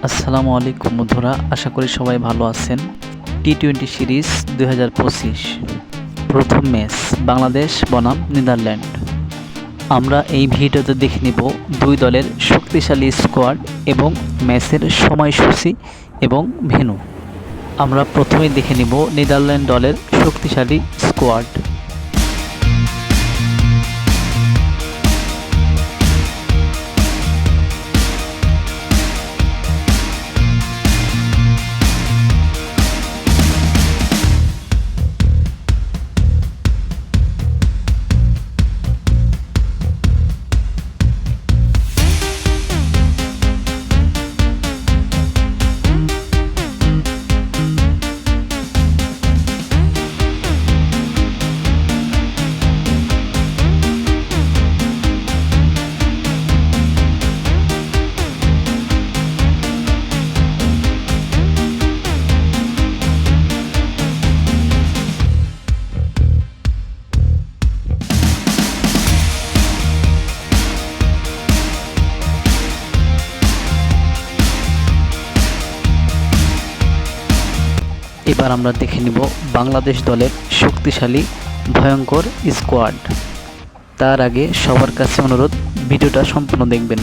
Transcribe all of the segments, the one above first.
আসসালামু আলাইকুম বন্ধুরা, আশা করি সবাই ভালো আছেন। টি-20 সিরিজ 2025 প্রথম ম্যাচ বাংলাদেশ বনাম নেদারল্যান্ড। আমরা এই ভিডিওতে দেখে নিব দুই দলের শক্তিশালী স্কোয়াড এবং ম্যাচের সময়সূচি এবং ভেন্যু। আমরা প্রথমেই দেখে নিব নেদারল্যান্ড দলের শক্তিশালী স্কোয়াড। এবার আমরা দেখে নিব বাংলাদেশ দলের শক্তিশালী ভয়ঙ্কর স্কোয়াড। তার আগে সবার কাছে অনুরোধ, ভিডিওটা সম্পূর্ণ দেখবেন।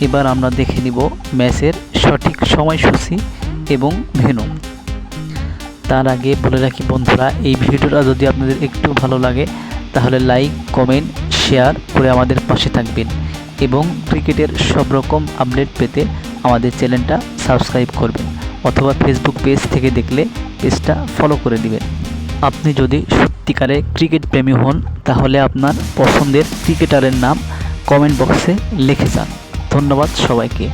এবার আমরা দেখে নিব ম্যাচের সঠিক সময়সূচি এবং ভেন্যু। তার আগে বলে রাখি বন্ধুরা, এই ভিডিওটা যদি আপনাদের একটু ভালো লাগে তাহলে লাইক, কমেন্ট, শেয়ার করে আমাদের পাশে থাকবেন এবং ক্রিকেটের সব রকম আপডেট পেতে আমাদের চ্যানেলটা সাবস্ক্রাইব করবেন, অথবা ফেসবুক পেজ থেকে দেখলে পেজটা ফলো করে দিবেন। আপনি যদি সত্যিকারে ক্রিকেট প্রেমী হন তাহলে আপনার পছন্দের ক্রিকেটারের নাম কমেন্ট বক্সে লিখে যান। ধন্যবাদ সবাইকে।